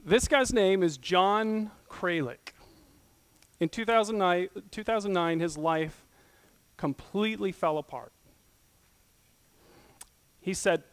This guy's name is John Kralik. In 2009, his life completely fell apart. He said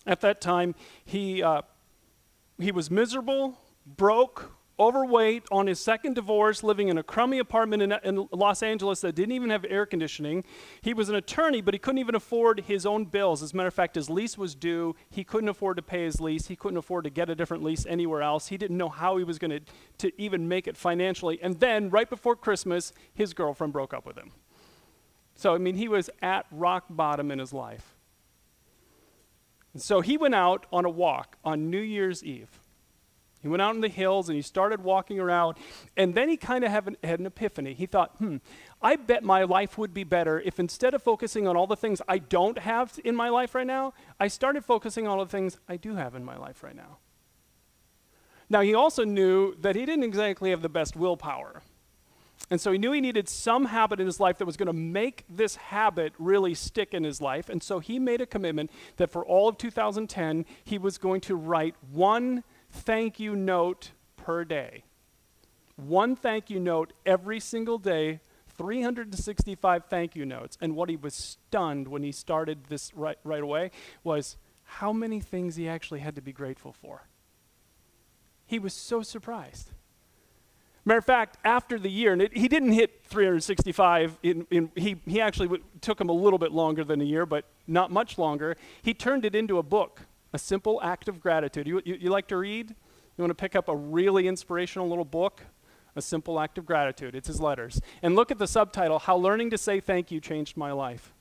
at that time he was miserable, broke, overweight, on his second divorce, living in a crummy apartment in Los Angeles that didn't even have air conditioning. He was an attorney, but he couldn't even afford his own bills. As a matter of fact, his lease was due. He couldn't afford to pay his lease. He couldn't afford to get a different lease anywhere else. He didn't know how he was going to even make it financially. And then, right before Christmas, his girlfriend broke up with him. So, I mean, he was at rock bottom in his life. And so he went out on a walk on New Year's Eve. He went out in the hills and he started walking around, and then he kind of had an epiphany. He thought, I bet my life would be better if instead of focusing on all the things I don't have in my life right now, I started focusing on all the things I do have in my life right now. Now, he also knew that he didn't exactly have the best willpower. And so he knew he needed some habit in his life that was going to make this habit really stick in his life. And so he made a commitment that for all of 2010, he was going to write one thank you note per day. One thank you note every single day, 365 thank you notes. And what he was stunned when he started this right away was how many things he actually had to be grateful for. He was so surprised. Matter of fact, after the year, and he didn't hit 365, he actually took him a little bit longer than a year, but not much longer. He turned it into a book. A simple act of gratitude. You like to read? You want to pick up a really inspirational little book? A simple act of gratitude. It's his letters. And look at the subtitle, How Learning to Say Thank You Changed My Life.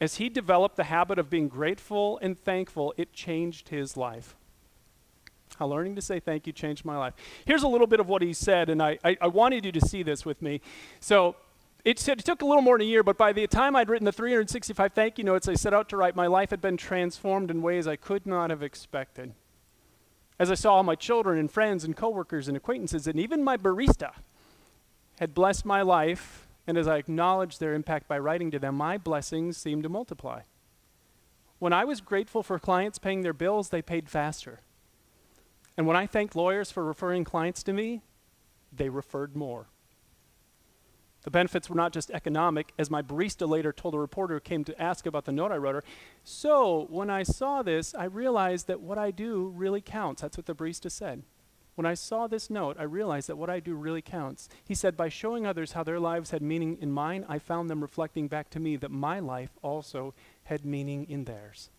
As he developed the habit of being grateful and thankful, it changed his life. How learning to say thank you changed my life. Here's a little bit of what he said, and I wanted you to see this with me. So, it took a little more than a year, but by the time I'd written the 365 thank you notes I set out to write, my life had been transformed in ways I could not have expected. As I saw my children and friends and coworkers and acquaintances, and even my barista had blessed my life, and as I acknowledged their impact by writing to them, my blessings seemed to multiply. When I was grateful for clients paying their bills, they paid faster. And when I thanked lawyers for referring clients to me, they referred more. The benefits were not just economic, as my barista later told a reporter who came to ask about the note I wrote her. So when I saw this, I realized that what I do really counts. That's what the barista said. When I saw this note, I realized that what I do really counts. He said, by showing others how their lives had meaning in mine, I found them reflecting back to me that my life also had meaning in theirs.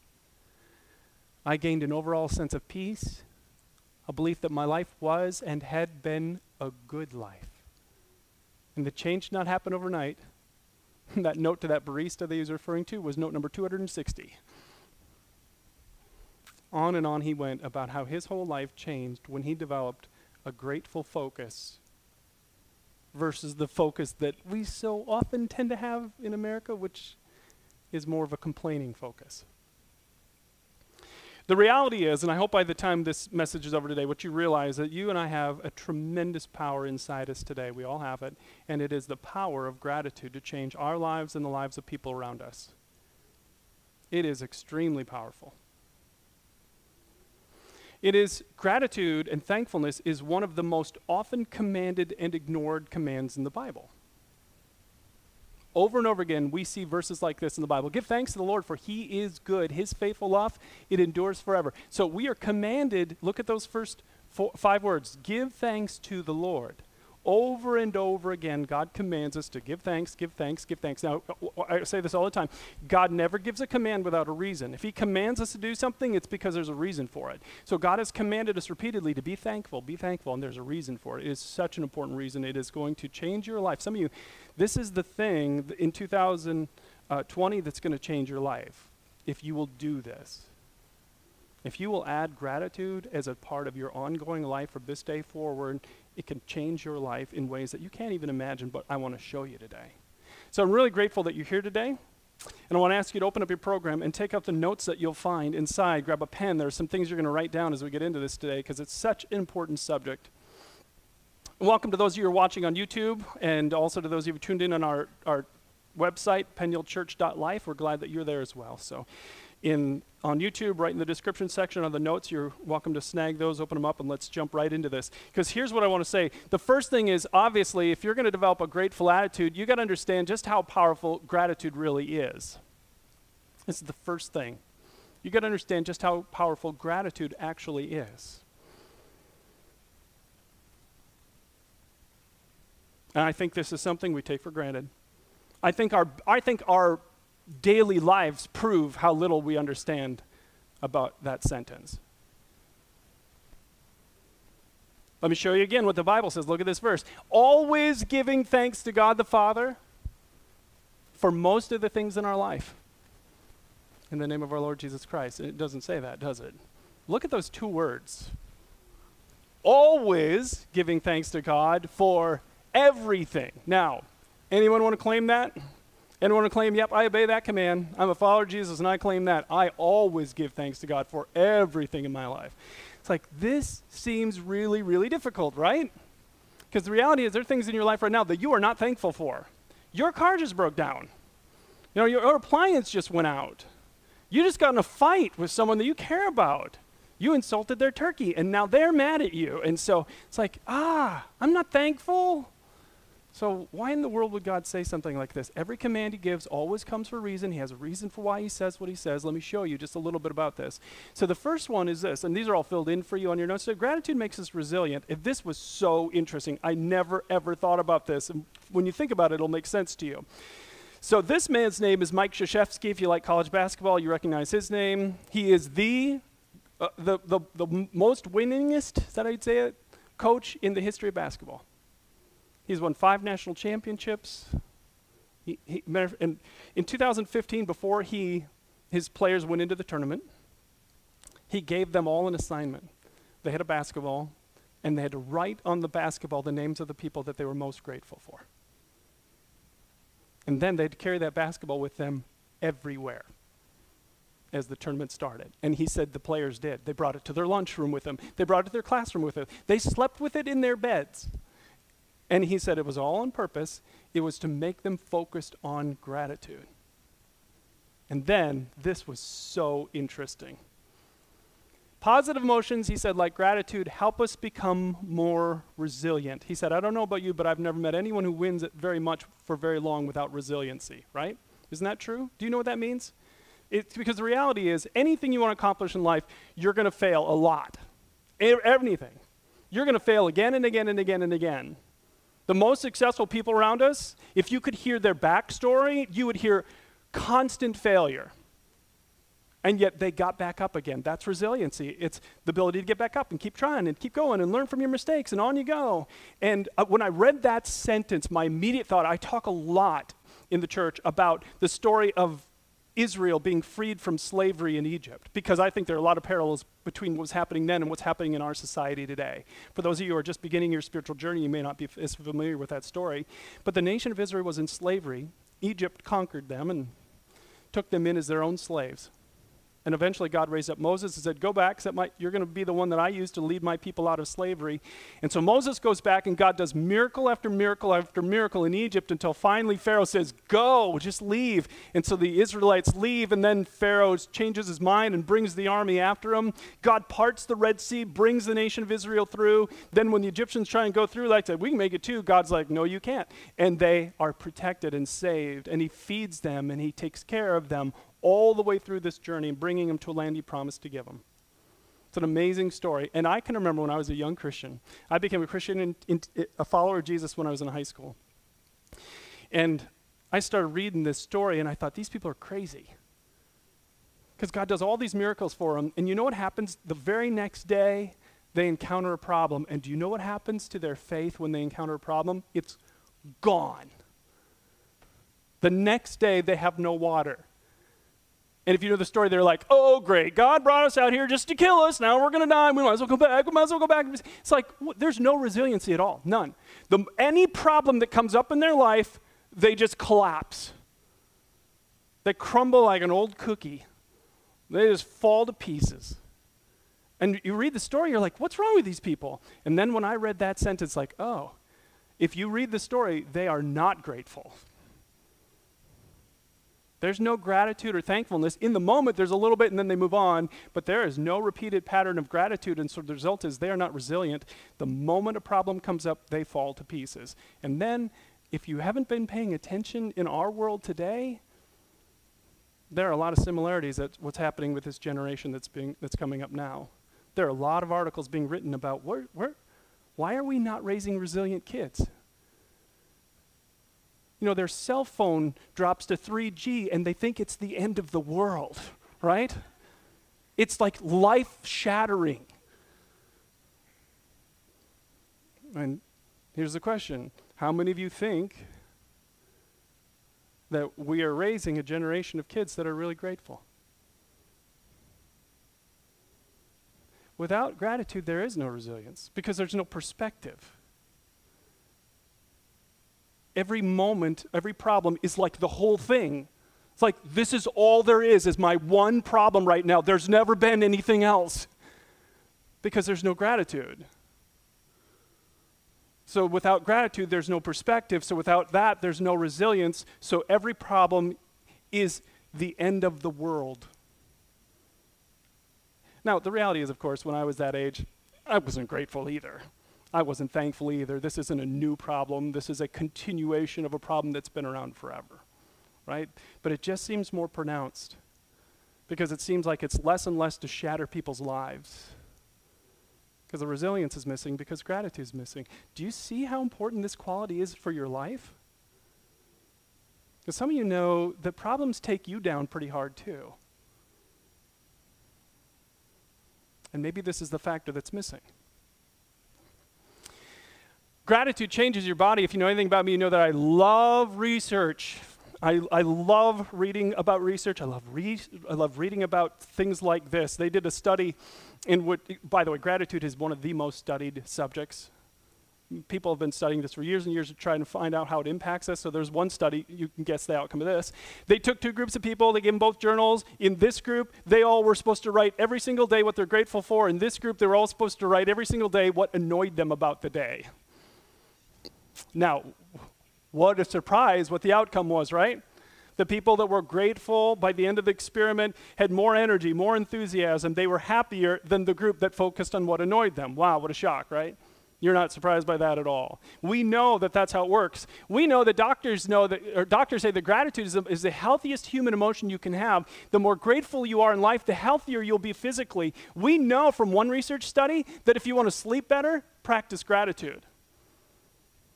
I gained an overall sense of peace, a belief that my life was and had been a good life. And the change did not happen overnight. That note to that barista that he was referring to was note number 260. On and on he went about how his whole life changed when he developed a grateful focus versus the focus that we so often tend to have in America, which is more of a complaining focus. The reality is, and I hope by the time this message is over today, what you realize that you and I have a tremendous power inside us today. We all have it. And it is the power of gratitude to change our lives and the lives of people around us. It is extremely powerful. It is gratitude and thankfulness is one of the most often commanded and ignored commands in the Bible. Over and over again, we see verses like this in the Bible. Give thanks to the Lord, for he is good. His faithful love, it endures forever. So we are commanded, look at those first 5 words, give thanks to the Lord. Over and over again, God commands us to give thanks, give thanks, give thanks. Now, I say this all the time. God never gives a command without a reason. If he commands us to do something, it's because there's a reason for it. So God has commanded us repeatedly to be thankful, and there's a reason for it. It is such an important reason. It is going to change your life. Some of you, this is the thing in 2020 that's going to change your life if you will do this. If you will add gratitude as a part of your ongoing life from this day forward, it can change your life in ways that you can't even imagine, but I want to show you today. So I'm really grateful that you're here today. And I want to ask you to open up your program and take out the notes that you'll find inside. Grab a pen. There are some things you're going to write down as we get into this today because it's such an important subject. And welcome to those of you who are watching on YouTube and also to those of you who tuned in on our website, pennychurch.life. We're glad that you're there as well. So on YouTube, right in the description section on the notes. You're welcome to snag those, open them up, and let's jump right into this. Because here's what I want to say. The first thing is, obviously, if you're going to develop a grateful attitude, you got to understand just how powerful gratitude really is. This is the first thing. You got to understand just how powerful gratitude actually is. And I think this is something we take for granted. I think our daily lives prove how little we understand about that sentence. Let me show you again what the Bible says. Look at this verse. Always giving thanks to God the Father for most of the things in our life. In the name of our Lord Jesus Christ. It doesn't say that, does it? Look at those two words. Always giving thanks to God for everything. Now, anyone want to claim that? Anyone want to claim, yep, I obey that command. I'm a follower of Jesus and I claim that. I always give thanks to God for everything in my life. It's like, this seems really, really difficult, right? Because the reality is there are things in your life right now that you are not thankful for. Your car just broke down. You know, your appliance just went out. You just got in a fight with someone that you care about. You insulted their turkey, and now they're mad at you. And so it's like, I'm not thankful. So why in the world would God say something like this? Every command he gives always comes for a reason. He has a reason for why he says what he says. Let me show you just a little bit about this. So the first one is this, and these are all filled in for you on your notes. So gratitude makes us resilient. If this was so interesting, I never, ever thought about this. And when you think about it, it'll make sense to you. So this man's name is Mike Krzyzewski. If you like college basketball, you recognize his name. He is the most winningest, is that how you'd say it, coach in the history of basketball. He's won 5 national championships. And in 2015, before his players went into the tournament, he gave them all an assignment. They had a basketball, and they had to write on the basketball the names of the people that they were most grateful for. And then they'd carry that basketball with them everywhere as the tournament started. And he said the players did. They brought it to their lunchroom with them. They brought it to their classroom with them. They slept with it in their beds. And he said it was all on purpose. It was to make them focused on gratitude. And then this was so interesting. Positive emotions, he said, like gratitude, help us become more resilient. He said, I don't know about you, but I've never met anyone who wins it very much for very long without resiliency, right? Isn't that true? Do you know what that means? It's because the reality is anything you want to accomplish in life, you're going to fail a lot. Anything. You're going to fail again and again and again and again. The most successful people around us, if you could hear their backstory, you would hear constant failure. And yet they got back up again. That's resiliency. It's the ability to get back up and keep trying and keep going and learn from your mistakes, and on you go. And when I read that sentence, my immediate thought, I talk a lot in the church about the story of Israel being freed from slavery in Egypt, because I think there are a lot of parallels between what was happening then and what's happening in our society today. For those of you who are just beginning your spiritual journey, you may not be as familiar with that story. But the nation of Israel was in slavery. Egypt conquered them and took them in as their own slaves. And eventually God raised up Moses and said, go back, you're going to be the one that I use to lead my people out of slavery. And so Moses goes back, and God does miracle after miracle after miracle in Egypt until finally Pharaoh says, go, just leave. And so the Israelites leave, and then Pharaoh changes his mind and brings the army after him. God parts the Red Sea, brings the nation of Israel through. Then when the Egyptians try and go through, like I said, we can make it too. God's like, no, you can't. And they are protected and saved, and he feeds them, and he takes care of them all the way through this journey and bringing them to a land he promised to give them. It's an amazing story. And I can remember when I was a young Christian. I became a Christian, a follower of Jesus when I was in high school. And I started reading this story, and I thought, these people are crazy. Because God does all these miracles for them. And you know what happens? The very next day, they encounter a problem. And do you know what happens to their faith when they encounter a problem? It's gone. The next day, they have no water. And if you know the story, they're like, oh, great, God brought us out here just to kill us. Now we're going to die. We might as well go back. We might as well go back. It's like, there's no resiliency at all, none. Any problem that comes up in their life, they just collapse. They crumble like an old cookie. They just fall to pieces. And you read the story, you're like, what's wrong with these people? And then when I read that sentence, like, oh, if you read the story, they are not grateful. There's no gratitude or thankfulness. In the moment, there's a little bit and then they move on, but there is no repeated pattern of gratitude, and so the result is they are not resilient. The moment a problem comes up, they fall to pieces. And then, if you haven't been paying attention in our world today, there are a lot of similarities at what's happening with this generation that's coming up now. There are a lot of articles being written about why are we not raising resilient kids? You know, their cell phone drops to 3G and they think it's the end of the world, right? It's like life-shattering. And here's the question. How many of you think that we are raising a generation of kids that are really grateful? Without gratitude, there is no resilience because there's no perspective. Every moment, every problem is like the whole thing. It's like, this is all there is my one problem right now. There's never been anything else because there's no gratitude. So without gratitude, there's no perspective. So without that, there's no resilience. So every problem is the end of the world. Now, the reality is, of course, when I was that age, I wasn't grateful either. I wasn't thankful either. This isn't a new problem. This is a continuation of a problem that's been around forever, right? But it just seems more pronounced because it seems like it's less and less to shatter people's lives because the resilience is missing, because gratitude is missing. Do you see how important this quality is for your life? Because some of you know that problems take you down pretty hard too. And maybe this is the factor that's missing. Gratitude changes your body. If you know anything about me, you know that I love research. I love reading about research. I love reading about things like this. They did a study in what, by the way, gratitude is one of the most studied subjects. People have been studying this for years and years to try and find out how it impacts us. So there's one study, you can guess the outcome of this. They took two groups of people, they gave them both journals. In this group, they all were supposed to write every single day what they're grateful for. In this group, they were all supposed to write every single day what annoyed them about the day. Now, what a surprise what the outcome was, right? The people that were grateful by the end of the experiment had more energy, more enthusiasm. They were happier than the group that focused on what annoyed them. Wow, what a shock, right? You're not surprised by that at all. We know that that's how it works. We know that doctors say that gratitude is the healthiest human emotion you can have. The more grateful you are in life, the healthier you'll be physically. We know from one research study that if you want to sleep better, practice gratitude.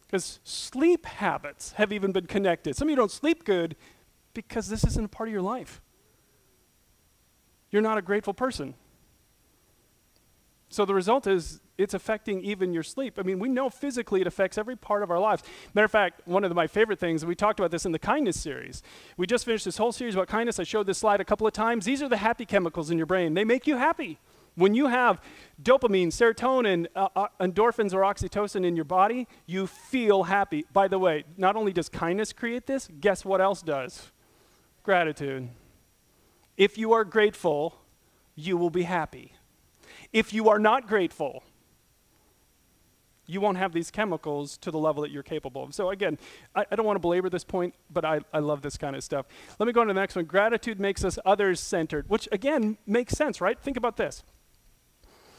Because sleep habits have even been connected. Some of you don't sleep good because this isn't a part of your life. You're not a grateful person. So the result is it's affecting even your sleep. I mean, we know physically it affects every part of our lives. Matter of fact, one of my favorite things, we talked about this in the kindness series. We just finished this whole series about kindness. I showed this slide a couple of times. These are the happy chemicals in your brain. They make you happy. When you have dopamine, serotonin, endorphins, or oxytocin in your body, you feel happy. By the way, not only does kindness create this, guess what else does? Gratitude. If you are grateful, you will be happy. If you are not grateful, you won't have these chemicals to the level that you're capable of. So again, I don't want to belabor this point, but I love this kind of stuff. Let me go on to the next one. Gratitude makes us others-centered, which again makes sense, right? Think about this.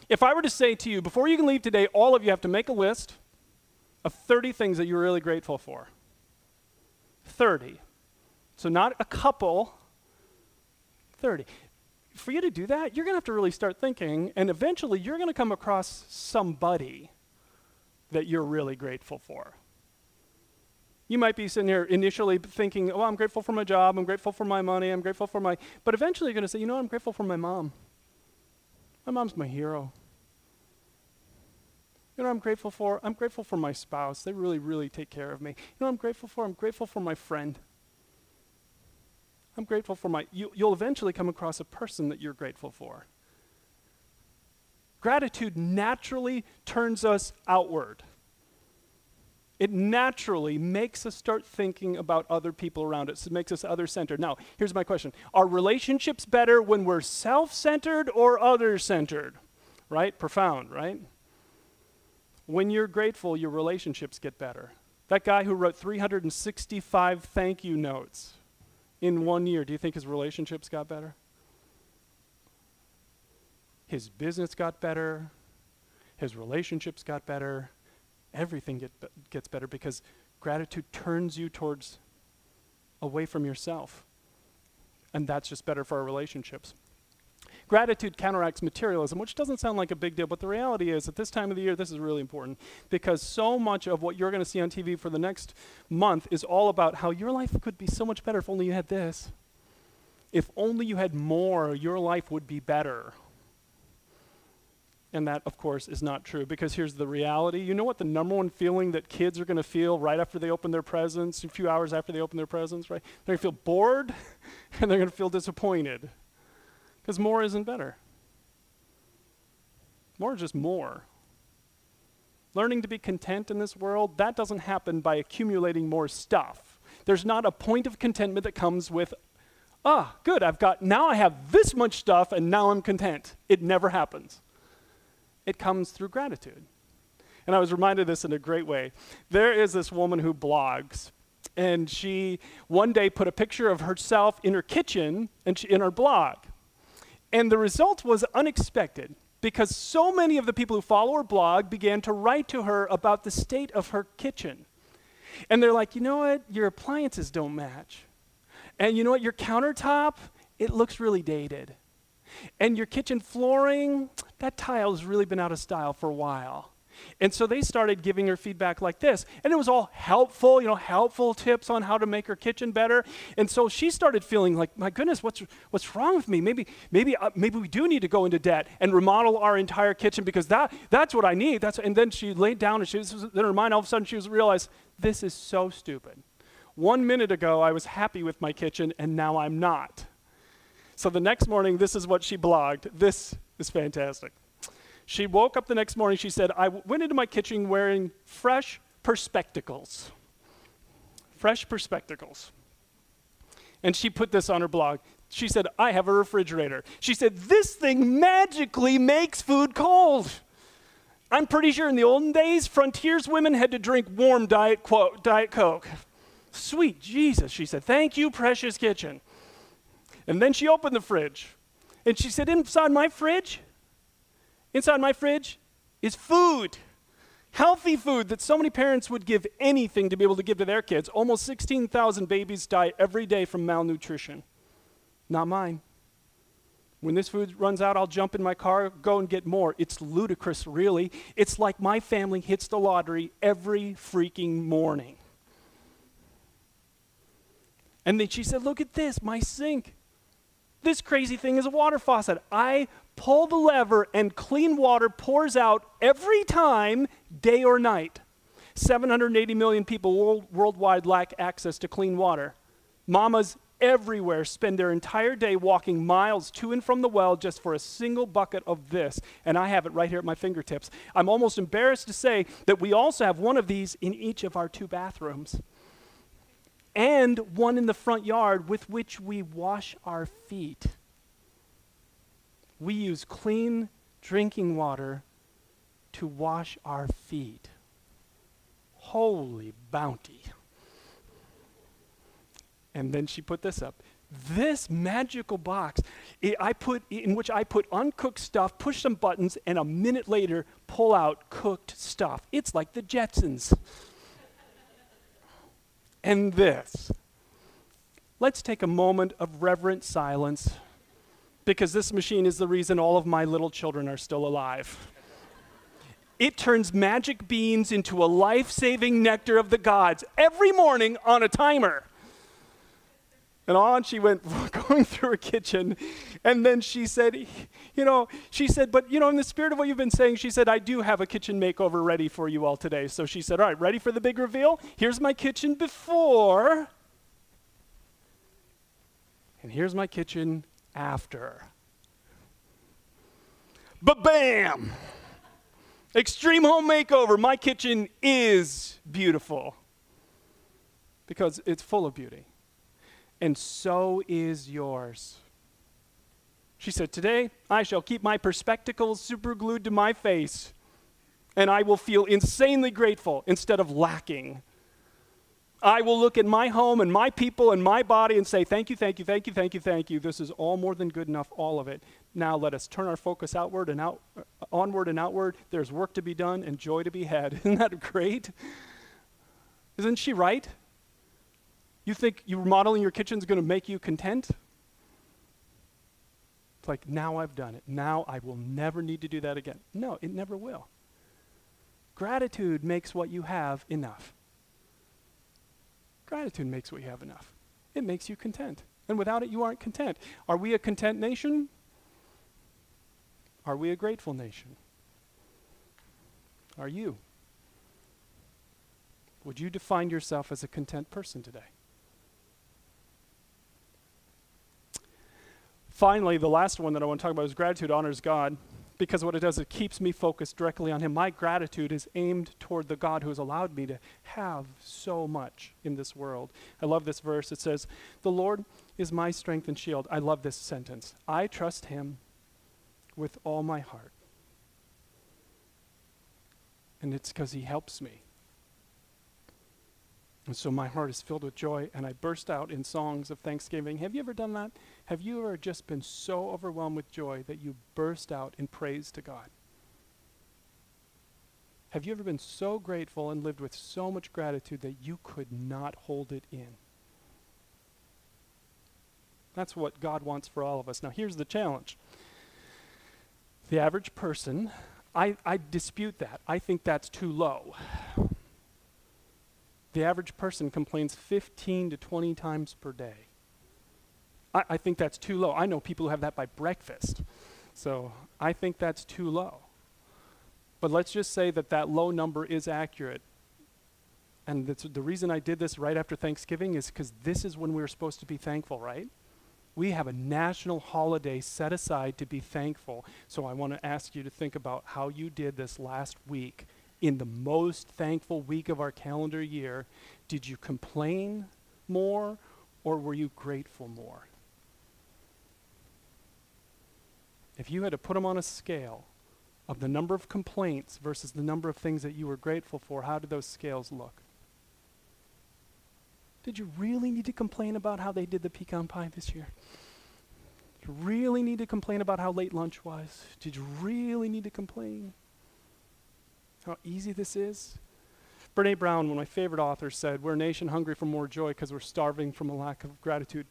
If I were to say to you, before you can leave today, all of you have to make a list of 30 things that you're really grateful for. 30. So not a couple, 30. For you to do that, you're going to have to really start thinking, and eventually you're going to come across somebody that you're really grateful for. You might be sitting here initially thinking, oh, I'm grateful for my job, I'm grateful for my money, I'm grateful for my, but eventually you're going to say, you know what, I'm grateful for my mom. My mom's my hero. You know what I'm grateful for? I'm grateful for my spouse. They really, really take care of me. You know what I'm grateful for? I'm grateful for my friend. I'm grateful for you'll eventually come across a person that you're grateful for. Gratitude naturally turns us outward. It naturally makes us start thinking about other people around us. It makes us other-centered. Now, here's my question. Are relationships better when we're self-centered or other-centered? Right? Profound, right? When you're grateful, your relationships get better. That guy who wrote 365 thank you notes, in 1 year, do you think his relationships got better? His business got better. His relationships got better. Everything gets better because gratitude turns you towards away from yourself. And that's just better for our relationships. Gratitude counteracts materialism, which doesn't sound like a big deal, but the reality is at this time of the year, this is really important because so much of what you're going to see on TV for the next month is all about how your life could be so much better if only you had this. If only you had more, your life would be better. And that, of course, is not true because here's the reality. You know what the number one feeling that kids are going to feel right after they open their presents, a few hours after they open their presents, right? They're going to feel bored and they're going to feel disappointed because more isn't better. More is just more. Learning to be content in this world, that doesn't happen by accumulating more stuff. There's not a point of contentment that comes with, good, now I have this much stuff and now I'm content. It never happens. It comes through gratitude. And I was reminded of this in a great way. There is this woman who blogs, and she one day put a picture of herself in her kitchen in her blog. And the result was unexpected because so many of the people who follow her blog began to write to her about the state of her kitchen. And they're like, you know what? Your appliances don't match. And you know what? Your countertop, it looks really dated. And your kitchen flooring, that tile has really been out of style for a while. And so they started giving her feedback like this. And it was all helpful, helpful tips on how to make her kitchen better. And so she started feeling like, my goodness, what's wrong with me? Maybe we do need to go into debt and remodel our entire kitchen because that's what I need. And then she laid down and in her mind, all of a sudden she realized, this is so stupid. 1 minute ago, I was happy with my kitchen and now I'm not. So the next morning, this is what she blogged. This is fantastic. She woke up the next morning, she said, I went into my kitchen wearing fresh perspectacles. Fresh perspectacles. And she put this on her blog. She said, I have a refrigerator. She said, this thing magically makes food cold. I'm pretty sure in the olden days, frontiers women had to drink warm Diet Coke. Sweet Jesus, she said, thank you, precious kitchen. And then she opened the fridge, and she said, inside my fridge is food, healthy food that so many parents would give anything to be able to give to their kids. Almost 16,000 babies die every day from malnutrition. Not mine. When this food runs out, I'll jump in my car, go and get more. It's ludicrous, really. It's like my family hits the lottery every freaking morning. And then she said, look at this, my sink. This crazy thing is a water faucet. I pull the lever and clean water pours out every time, day or night. 780 million people worldwide lack access to clean water. Mamas everywhere spend their entire day walking miles to and from the well just for a single bucket of this. And I have it right here at my fingertips. I'm almost embarrassed to say that we also have one of these in each of our 2 bathrooms. And one in the front yard with which we wash our feet. We use clean drinking water to wash our feet. Holy bounty. And then she put this up. This magical box, in which I put uncooked stuff, push some buttons, and a minute later pull out cooked stuff. It's like the Jetsons. And this. Let's take a moment of reverent silence because this machine is the reason all of my little children are still alive. It turns magic beans into a life-saving nectar of the gods every morning on a timer. And on she went, going through her kitchen, and then she said, but in the spirit of what you've been saying, she said, I do have a kitchen makeover ready for you all today. So she said, all right, ready for the big reveal? Here's my kitchen before, and here's my kitchen after. Ba-bam! Extreme home makeover. My kitchen is beautiful because it's full of beauty. And so is yours. She said, today I shall keep my perspectacles super glued to my face, and I will feel insanely grateful instead of lacking. I will look at my home and my people and my body and say, thank you, thank you, thank you, thank you, thank you. This is all more than good enough, all of it. Now let us turn our focus outward and onward and outward. There's work to be done and joy to be had. Isn't that great? Isn't she right? You think you remodeling your kitchen is going to make you content? It's like, now I've done it. Now I will never need to do that again. No, it never will. Gratitude makes what you have enough. Gratitude makes what you have enough. It makes you content. And without it, you aren't content. Are we a content nation? Are we a grateful nation? Are you? Would you define yourself as a content person today? Finally, the last one that I want to talk about is gratitude honors God, because what it does, it keeps me focused directly on him. My gratitude is aimed toward the God who has allowed me to have so much in this world. I love this verse. It says, "The Lord is my strength and shield." I love this sentence. I trust him with all my heart. And it's because he helps me. And so my heart is filled with joy, and I burst out in songs of thanksgiving. Have you ever done that? Have you ever just been so overwhelmed with joy that you burst out in praise to God? Have you ever been so grateful and lived with so much gratitude that you could not hold it in? That's what God wants for all of us. Now here's the challenge. The average person, I dispute that. I think that's too low. The average person complains 15 to 20 times per day. I think that's too low. I know people who have that by breakfast. So I think that's too low. But let's just say that that low number is accurate. And the reason I did this right after Thanksgiving is because this is when we're supposed to be thankful, right? We have a national holiday set aside to be thankful. So I want to ask you to think about how you did this last week. In the most thankful week of our calendar year, did you complain more or were you grateful more? If you had to put them on a scale of the number of complaints versus the number of things that you were grateful for, how did those scales look? Did you really need to complain about how they did the pecan pie this year? Did you really need to complain about how late lunch was? Did you really need to complain? How easy this is? Brene Brown, one of my favorite authors, said, "We're a nation hungry for more joy because we're starving from a lack of gratitude."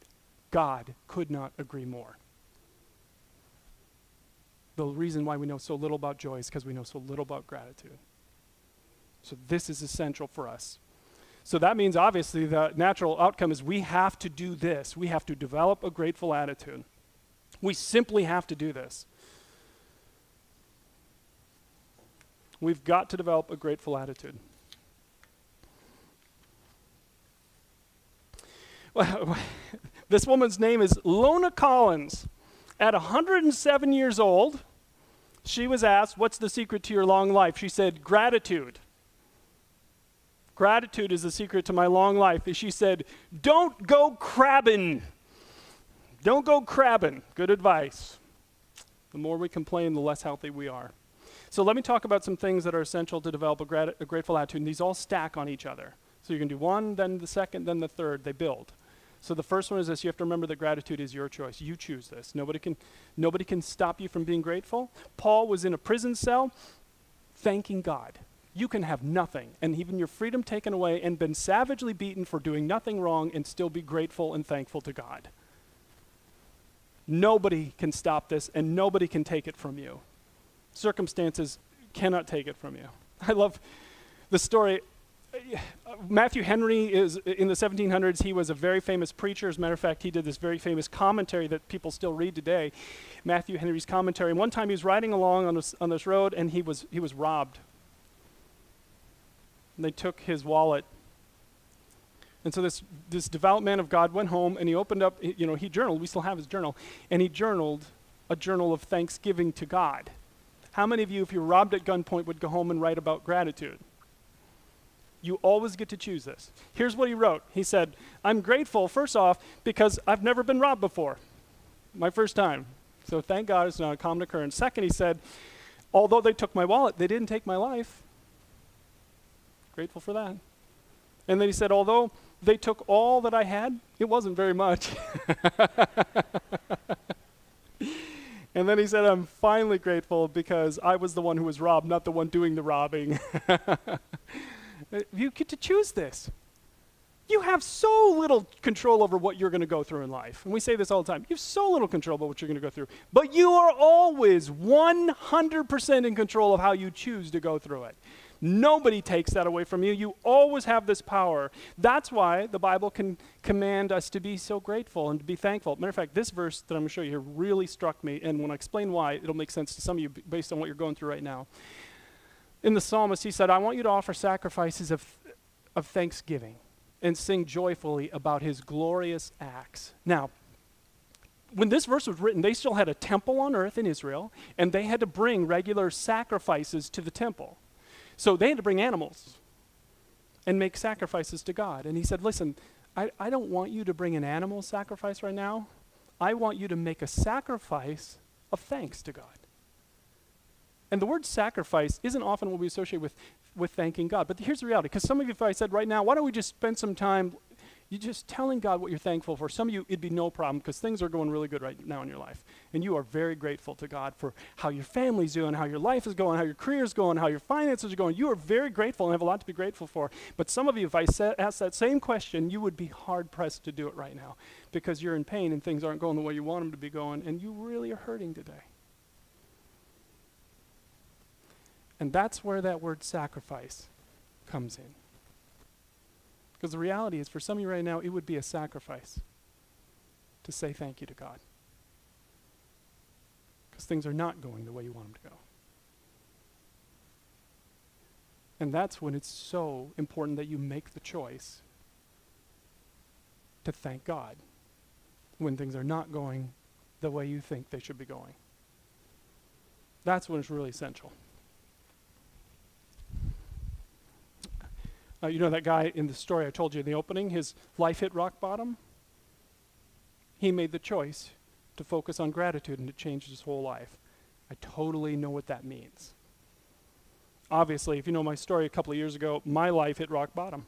God could not agree more. The reason why we know so little about joy is because we know so little about gratitude. So this is essential for us. So that means obviously the natural outcome is we have to do this. We have to develop a grateful attitude. We simply have to do this. We've got to develop a grateful attitude. Well, this woman's name is Lona Collins. At 107 years old, she was asked, "What's the secret to your long life?" She said, "Gratitude. Gratitude is the secret to my long life." And she said, "Don't go crabbing. Don't go crabbing." Good advice. The more we complain, the less healthy we are. So let me talk about some things that are essential to develop a grateful attitude, and these all stack on each other. So you can do one, then the second, then the third. They build. So the first one is this. You have to remember that gratitude is your choice. You choose this. Nobody can stop you from being grateful. Paul was in a prison cell thanking God. You can have nothing, and even your freedom taken away, and been savagely beaten for doing nothing wrong, and still be grateful and thankful to God. Nobody can stop this, and nobody can take it from you. Circumstances cannot take it from you. I love the story. Matthew Henry is in the 1700s. He was a very famous preacher. As a matter of fact, he did this very famous commentary that people still read today, Matthew Henry's commentary. And one time he was riding along on this road, and he was robbed. And they took his wallet. And so this devout man of God went home, and he opened up, he journaled. We still have his journal. And he journaled a journal of thanksgiving to God. How many of you, if you were robbed at gunpoint, would go home and write about gratitude? You always get to choose this. Here's what he wrote. He said, "I'm grateful, first off, because I've never been robbed before. My first time. So thank God it's not a common occurrence." Second, he said, "Although they took my wallet, they didn't take my life. Grateful for that." And then he said, although they took all that I had, it wasn't very much. And then he said, I'm finally grateful because I was the one who was robbed, not the one doing the robbing. You get to choose this. You have so little control over what you're going to go through in life. And we say this all the time. You have so little control about what you're going to go through. But you are always 100% in control of how you choose to go through it. Nobody takes that away from you. You always have this power. That's why the Bible can command us to be so grateful and to be thankful. Matter of fact, this verse that I'm going to show you here really struck me. And when I explain why, it'll make sense to some of you based on what you're going through right now. In the psalmist, he said, I want you to offer sacrifices of thanksgiving and sing joyfully about his glorious acts. Now, when this verse was written, they still had a temple on earth in Israel, and they had to bring regular sacrifices to the temple. So they had to bring animals and make sacrifices to God. And he said, listen, I don't want you to bring an animal sacrifice right now. I want you to make a sacrifice of thanks to God. And the word sacrifice isn't often what we associate with thanking God. But here's the reality. Because some of you, if I said right now, why don't we just spend some time you're just telling God what you're thankful for. Some of you, it'd be no problem because things are going really good right now in your life. And you are very grateful to God for how your family's doing, how your life is going, how your career's going, how your finances are going. You are very grateful and have a lot to be grateful for. But some of you, if I asked that same question, you would be hard-pressed to do it right now because you're in pain and things aren't going the way you want them to be going, and you really are hurting today. And that's where that word sacrifice comes in. Because the reality is, for some of you right now, it would be a sacrifice to say thank you to God. Because things are not going the way you want them to go. And that's when it's so important that you make the choice to thank God when things are not going the way you think they should be going. That's when it's really essential. You know that guy in the story I told you in the opening, his life hit rock bottom? He made the choice to focus on gratitude and it changed his whole life. I totally know what that means. Obviously, if you know my story a couple of years ago, my life hit rock bottom.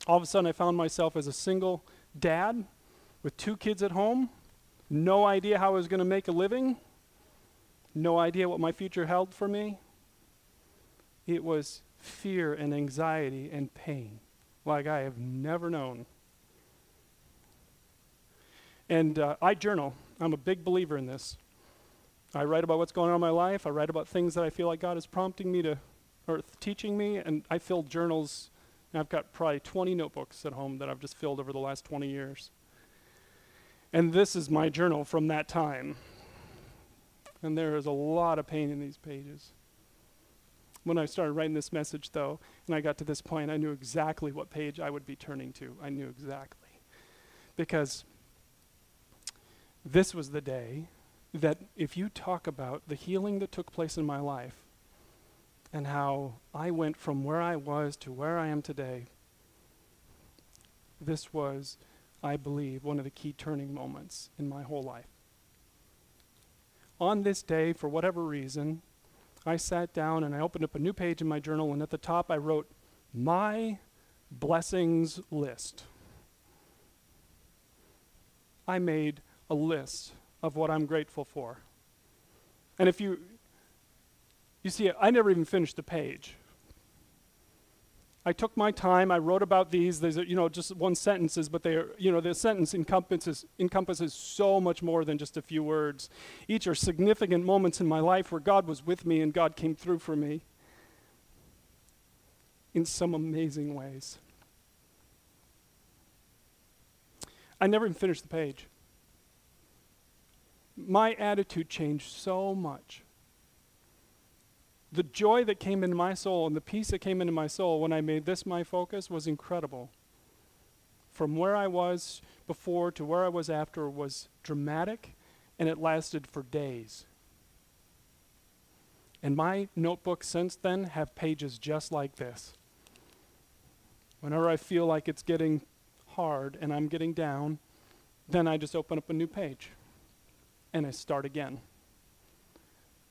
All of a sudden I found myself as a single dad with 2 kids at home, no idea how I was going to make a living, no idea what my future held for me. It was fear and anxiety and pain like I have never known. And I journal. I'm a big believer in this. I write about what's going on in my life. I write about things that I feel like God is prompting me to, or teaching me, and I fill journals. And I've got probably 20 notebooks at home that I've just filled over the last 20 years. And this is my journal from that time. And there is a lot of pain in these pages. When I started writing this message, though, and I got to this point, I knew exactly what page I would be turning to. I knew exactly. Because this was the day that if you talk about the healing that took place in my life and how I went from where I was to where I am today, this was, I believe, one of the key turning moments in my whole life. On this day, for whatever reason, I sat down and I opened up a new page in my journal, and at the top I wrote, my blessings list. I made a list of what I'm grateful for. And if you see, I never even finished the page. I took my time, I wrote about these, there's just one sentences, but they are, the sentence encompasses so much more than just a few words. Each are significant moments in my life where God was with me and God came through for me in some amazing ways. I never even finished the page. My attitude changed so much. The joy that came into my soul and the peace that came into my soul when I made this my focus was incredible. From where I was before to where I was after was dramatic, and it lasted for days. And my notebooks since then have pages just like this. Whenever I feel like it's getting hard and I'm getting down, then I just open up a new page and I start again.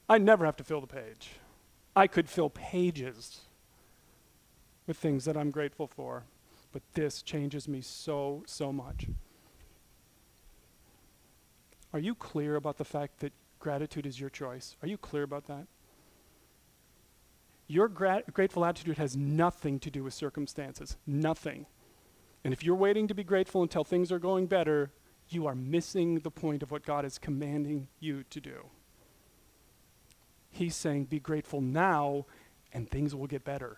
I never have to fill the page. I could fill pages with things that I'm grateful for. but this changes me so, so much. Are you clear about the fact that gratitude is your choice? Are you clear about that? Your grateful attitude has nothing to do with circumstances. Nothing. And if you're waiting to be grateful until things are going better, you are missing the point of what God is commanding you to do. He's saying, be grateful now, and things will get better.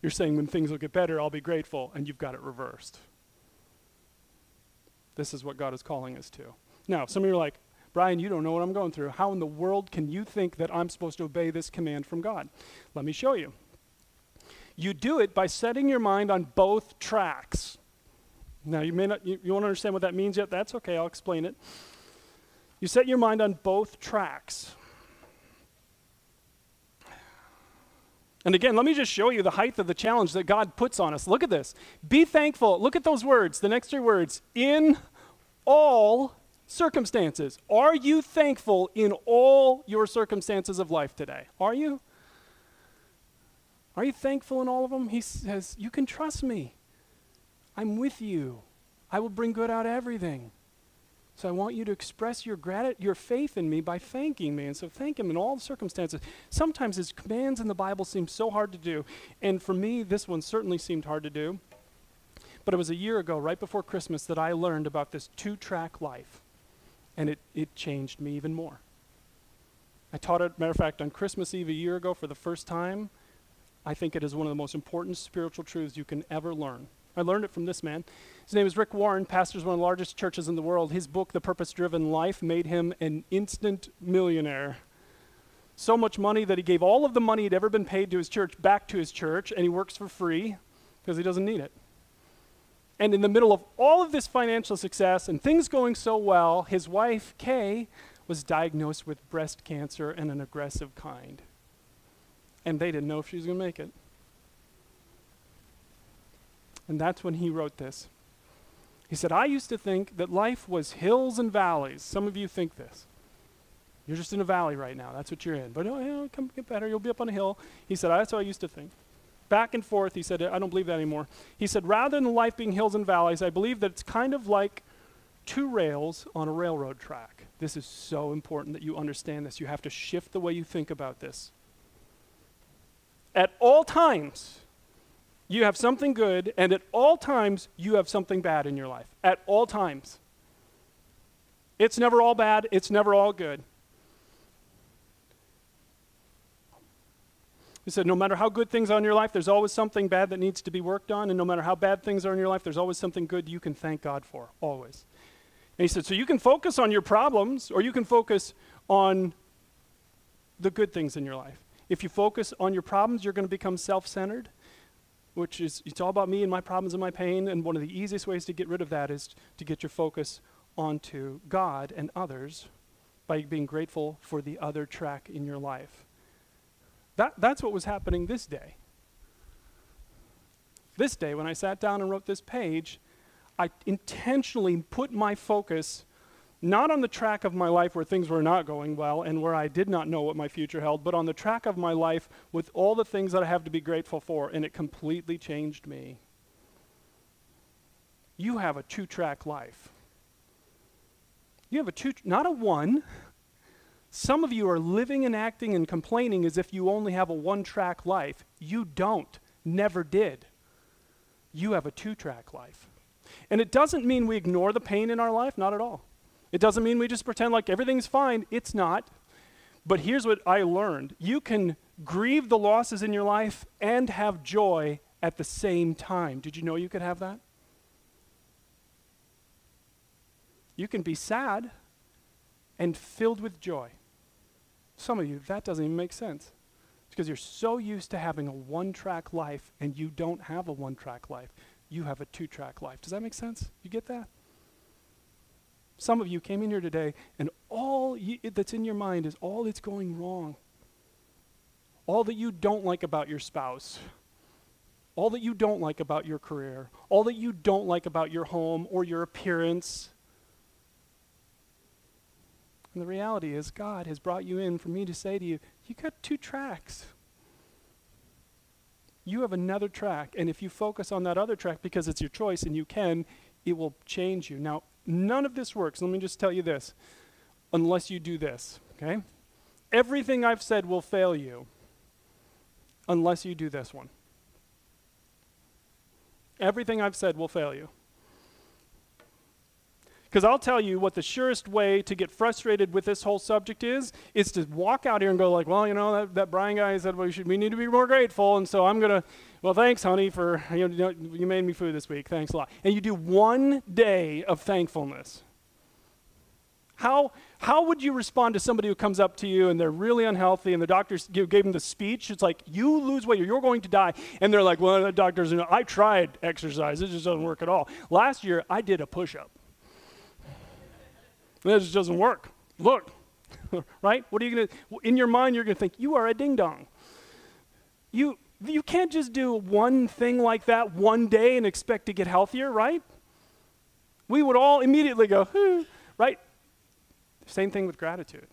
You're saying, when things will get better, I'll be grateful, and you've got it reversed. This is what God is calling us to. Now, some of you are like, Brian, you don't know what I'm going through. How in the world can you think that I'm supposed to obey this command from God? Let me show you. You do it by setting your mind on both tracks. Now, you won't understand what that means yet. That's okay, I'll explain it. You set your mind on both tracks. And again, let me just show you the height of the challenge that God puts on us. Look at this. Be thankful. Look at those words, the next three words. In all circumstances. Are you thankful in all your circumstances of life today? Are you? Are you thankful in all of them? He says, you can trust me. I'm with you. I will bring good out of everything. So I want you to express your faith in me by thanking me. And so thank him in all the circumstances. Sometimes his commands in the Bible seem so hard to do. And for me, this one certainly seemed hard to do. But it was a year ago, right before Christmas, that I learned about this 2-track life. And it changed me even more. I taught it, matter of fact, on Christmas Eve a year ago for the first time. I think it is one of the most important spiritual truths you can ever learn. I learned it from this man. His name is Rick Warren, pastors one of the largest churches in the world. His book, The Purpose-Driven Life, made him an instant millionaire. So much money that he gave all of the money he'd ever been paid to his church back to his church, and he works for free because he doesn't need it. And in the middle of all of this financial success and things going so well, his wife, Kay, was diagnosed with breast cancer and an aggressive kind. And they didn't know if she was going to make it. And that's when he wrote this. He said, I used to think that life was hills and valleys. Some of you think this. You're just in a valley right now. That's what you're in. But it'll come get better. You'll be up on a hill. He said, that's what I used to think. Back and forth, he said, I don't believe that anymore. He said, rather than life being hills and valleys, I believe that it's kind of like 2 rails on a railroad track. This is so important that you understand this. You have to shift the way you think about this. At all times, you have something good, and at all times, you have something bad in your life. At all times. It's never all bad. It's never all good. He said, no matter how good things are in your life, there's always something bad that needs to be worked on, and no matter how bad things are in your life, there's always something good you can thank God for, always. And he said, so you can focus on your problems, or you can focus on the good things in your life. If you focus on your problems, you're going to become self-centered, which is, it's all about me and my problems and my pain, and one of the easiest ways to get rid of that is to get your focus onto God and others by being grateful for the other track in your life. That's what was happening this day. This day, when I sat down and wrote this page, I intentionally put my focus not on the track of my life where things were not going well and where I did not know what my future held, but on the track of my life with all the things that I have to be grateful for, and it completely changed me. You have a 2-track life. You have not a 1. Some of you are living and acting and complaining as if you only have a 1-track life. You don't. Never did. You have a 2-track life. And it doesn't mean we ignore the pain in our life, not at all. It doesn't mean we just pretend like everything's fine. It's not. But here's what I learned. You can grieve the losses in your life and have joy at the same time. Did you know you could have that? You can be sad and filled with joy. Some of you, that doesn't even make sense. It's because you're so used to having a 1-track life, and you don't have a 1-track life. You have a 2-track life. Does that make sense? You get that? Some of you came in here today, and all that's in your mind is all that's going wrong. All that you don't like about your spouse. All that you don't like about your career. All that you don't like about your home or your appearance. And the reality is God has brought you in for me to say to you, you got 2 tracks. You have another track, and if you focus on that other track because it's your choice and you can, it will change you. Now, none of this works. Let me just tell you this, unless you do this, okay? Everything I've said will fail you unless you do this one. Everything I've said will fail you. Because I'll tell you what the surest way to get frustrated with this whole subject is to walk out here and go like, well, you know, that Brian guy said we need to be more grateful, and so I'm going to, well, thanks, honey, for, you made me food this week. Thanks a lot. And you do one day of thankfulness. How would you respond to somebody who comes up to you and they're really unhealthy and the doctors gave them the speech? It's like, you lose weight or you're going to die. And they're like, well, the doctors, I tried exercise. It just doesn't work at all. Last year, I did a push-up. It just doesn't work. Look, right? What are you going to, in your mind, you're going to think, you are a ding-dong. You can't just do one thing like that one day and expect to get healthier, right? We would all immediately go, right? Same thing with gratitude.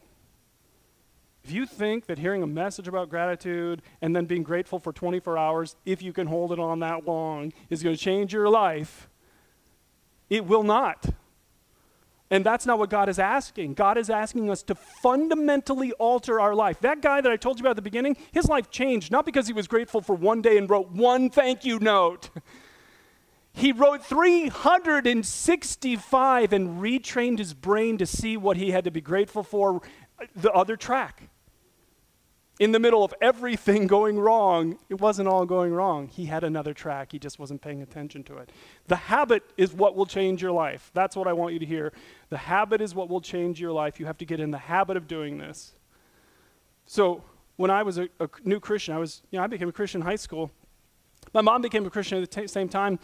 If you think that hearing a message about gratitude and then being grateful for 24 hours, if you can hold it on that long, is going to change your life, it will not. And that's not what God is asking. God is asking us to fundamentally alter our life. That guy that I told you about at the beginning, his life changed, not because he was grateful for one day and wrote one thank you note. He wrote 365 and retrained his brain to see what he had to be grateful for, the other track. In the middle of everything going wrong, it wasn't all going wrong. He had another track. He just wasn't paying attention to it. The habit is what will change your life. That's what I want you to hear. The habit is what will change your life. You have to get in the habit of doing this. So when I was a new Christian, I became a Christian in high school. My mom became a Christian at the same time.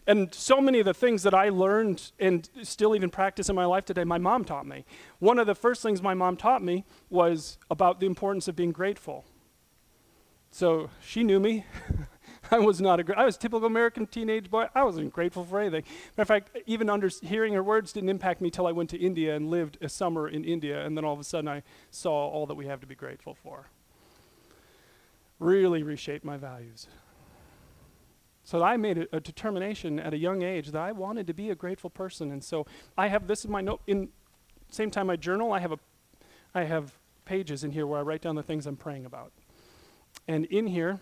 And so many of the things that I learned and still even practice in my life today, my mom taught me. One of the first things my mom taught me was about the importance of being grateful. So she knew me. I was a typical American teenage boy. I wasn't grateful for anything. Matter of fact, even hearing her words didn't impact me till I went to India and lived a summer in India, and then all of a sudden I saw all that we have to be grateful for. Really reshaped my values. So I made a determination at a young age that I wanted to be a grateful person. And so I have this in my note. In same time I journal, I have pages in here where I write down the things I'm praying about. And in here,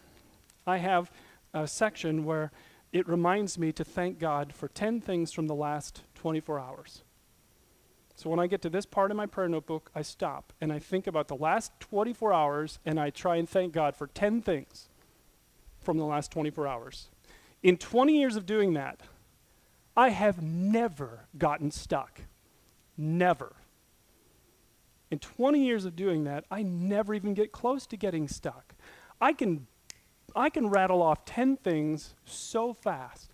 I have a section where it reminds me to thank God for 10 things from the last 24 hours. So when I get to this part in my prayer notebook, I stop and I think about the last 24 hours and I try and thank God for 10 things from the last 24 hours. In 20 years of doing that, I have never gotten stuck. Never. In 20 years of doing that, I never even get close to getting stuck. I can rattle off 10 things so fast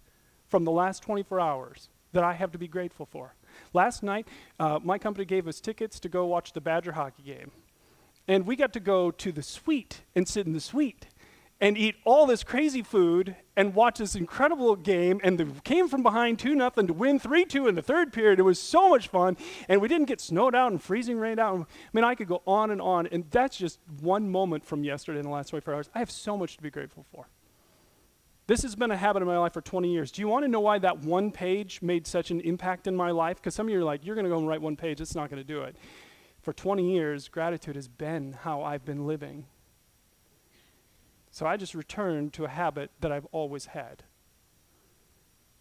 from the last 24 hours that I have to be grateful for. Last night, my company gave us tickets to go watch the Badger hockey game. And we got to go to the suite and sit in the suite and eat all this crazy food and watch this incredible game, and they came from behind 2-0 to win 3-2 in the third period. It was so much fun, and we didn't get snowed out and freezing rained out. I mean, I could go on, and that's just one moment from yesterday in the last 24 hours. I have so much to be grateful for. This has been a habit in my life for 20 years. Do you want to know why that one page made such an impact in my life? Because some of you are like, you're going to go and write one page. It's not going to do it. For 20 years, gratitude has been how I've been living. So I just returned to a habit that I've always had.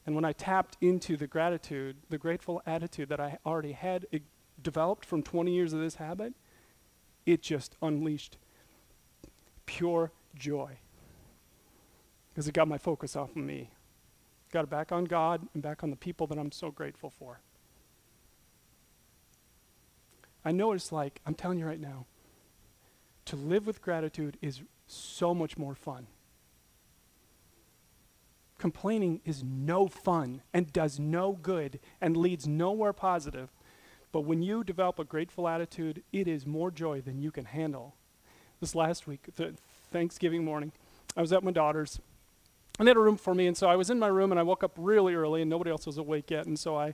And when I tapped into the gratitude, the grateful attitude that I already had developed from 20 years of this habit, it just unleashed pure joy. Because it got my focus off of me. Got it back on God and back on the people that I'm so grateful for. I know what it's like, I'm telling you right now, to live with gratitude is so much more fun. Complaining is no fun and does no good and leads nowhere positive. But when you develop a grateful attitude, it is more joy than you can handle. This last week, Thanksgiving morning, I was at my daughter's, and they had a room for me, and so I was in my room, and I woke up really early, and nobody else was awake yet, and so I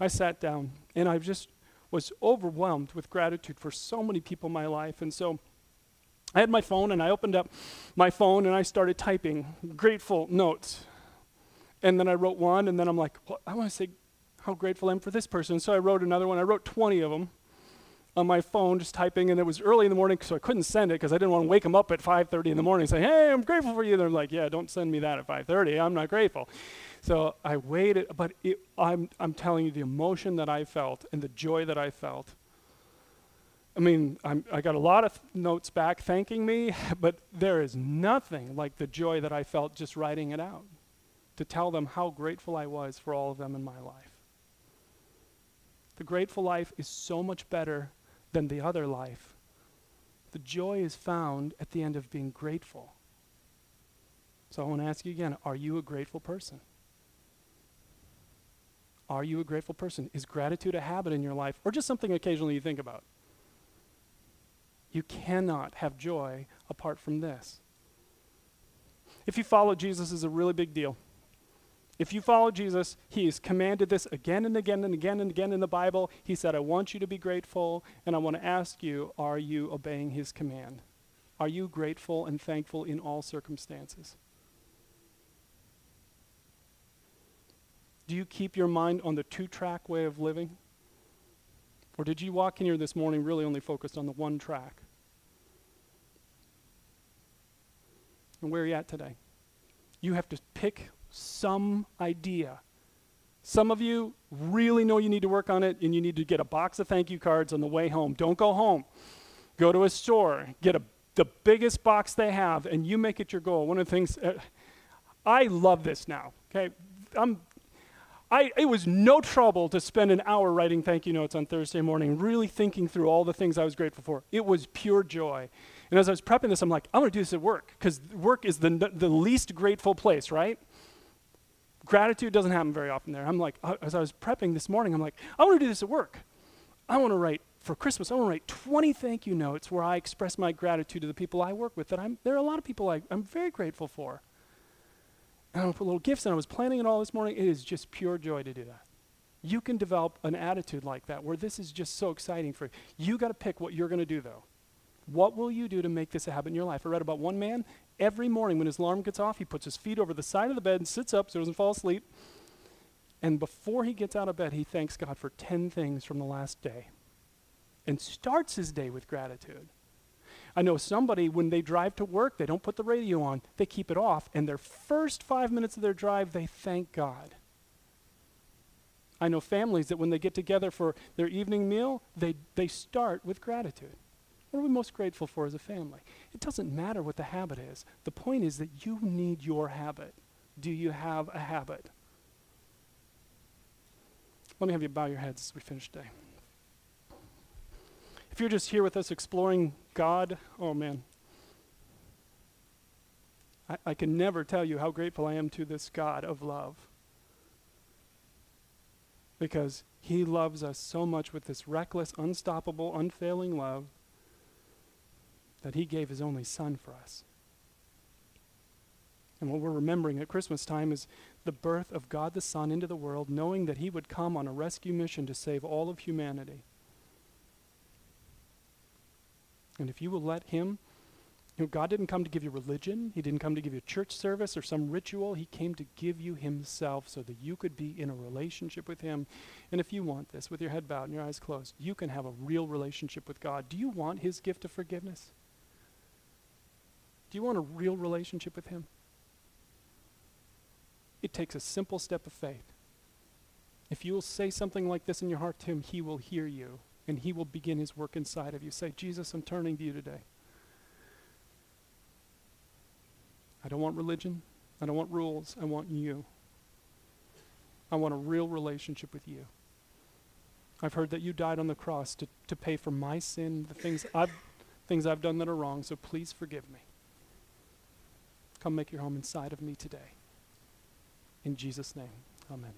sat down, and I just was overwhelmed with gratitude for so many people in my life. And so I had my phone, and I opened up my phone, and I started typing grateful notes. And then I wrote one, and then I'm like, well, I want to say how grateful I am for this person. So I wrote another one. I wrote 20 of them on my phone, just typing, and it was early in the morning, so I couldn't send it because I didn't want to wake them up at 5:30 in the morning saying, hey, I'm grateful for you. They're like, yeah, don't send me that at 5:30. I'm not grateful. So I waited, but I'm telling you, the emotion that I felt and the joy that I felt, I mean, I got a lot of notes back thanking me, but there is nothing like the joy that I felt just writing it out, to tell them how grateful I was for all of them in my life. The grateful life is so much better than the other life. The joy is found at the end of being grateful. So I want to ask you again, are you a grateful person? Are you a grateful person? Is gratitude a habit in your life, or just something occasionally you think about? You cannot have joy apart from this. If you follow Jesus, is a really big deal. If you follow Jesus, he has commanded this again and again and again and again in the Bible. He said, I want you to be grateful, and I want to ask you, are you obeying his command? Are you grateful and thankful in all circumstances? Do you keep your mind on the two-track way of living? Or did you walk in here this morning really only focused on the one track? And where are you at today? You have to pick some idea. Some of you really know you need to work on it, and you need to get a box of thank you cards on the way home. Don't go home. Go to a store, get the biggest box they have, and you make it your goal. One of the things, I love this now, okay? It was no trouble to spend an hour writing thank you notes on Thursday morning, really thinking through all the things I was grateful for. It was pure joy. And as I was prepping this, I'm like, I want to do this at work, because work is the least grateful place, right? Gratitude doesn't happen very often there. I'm like, as I was prepping this morning, I'm like, I want to do this at work. I want to write, for Christmas, I want to write 20 thank you notes where I express my gratitude to the people I work with. There are a lot of people I'm very grateful for. And I'm going to put little gifts in. I was planning it all this morning. It is just pure joy to do that. You can develop an attitude like that where this is just so exciting for you. You got to pick what you're going to do, though. What will you do to make this a habit in your life? I read about one man, every morning when his alarm gets off, he puts his feet over the side of the bed and sits up so he doesn't fall asleep. And before he gets out of bed, he thanks God for 10 things from the last day and starts his day with gratitude. I know somebody, when they drive to work, they don't put the radio on. They keep it off, and their first 5 minutes of their drive, they thank God. I know families that when they get together for their evening meal, they start with gratitude. What are we most grateful for as a family? It doesn't matter what the habit is. The point is that you need your habit. Do you have a habit? Let me have you bow your heads as we finish today. If you're just here with us exploring God, oh man, I can never tell you how grateful I am to this God of love. Because he loves us so much with this reckless, unstoppable, unfailing love that he gave his only son for us. And what we're remembering at Christmas time is the birth of God the Son into the world, knowing that he would come on a rescue mission to save all of humanity. And if you will let him, God didn't come to give you religion. He didn't come to give you a church service or some ritual. He came to give you himself so that you could be in a relationship with him. And if you want this, with your head bowed and your eyes closed, you can have a real relationship with God. Do you want his gift of forgiveness? Do you want a real relationship with him? It takes a simple step of faith. If you will say something like this in your heart to him, he will hear you, and he will begin his work inside of you. Say, Jesus, I'm turning to you today. I don't want religion. I don't want rules. I want you. I want a real relationship with you. I've heard that you died on the cross to pay for my sin, the things I've done that are wrong, so please forgive me. Come make your home inside of me today. In Jesus' name, amen.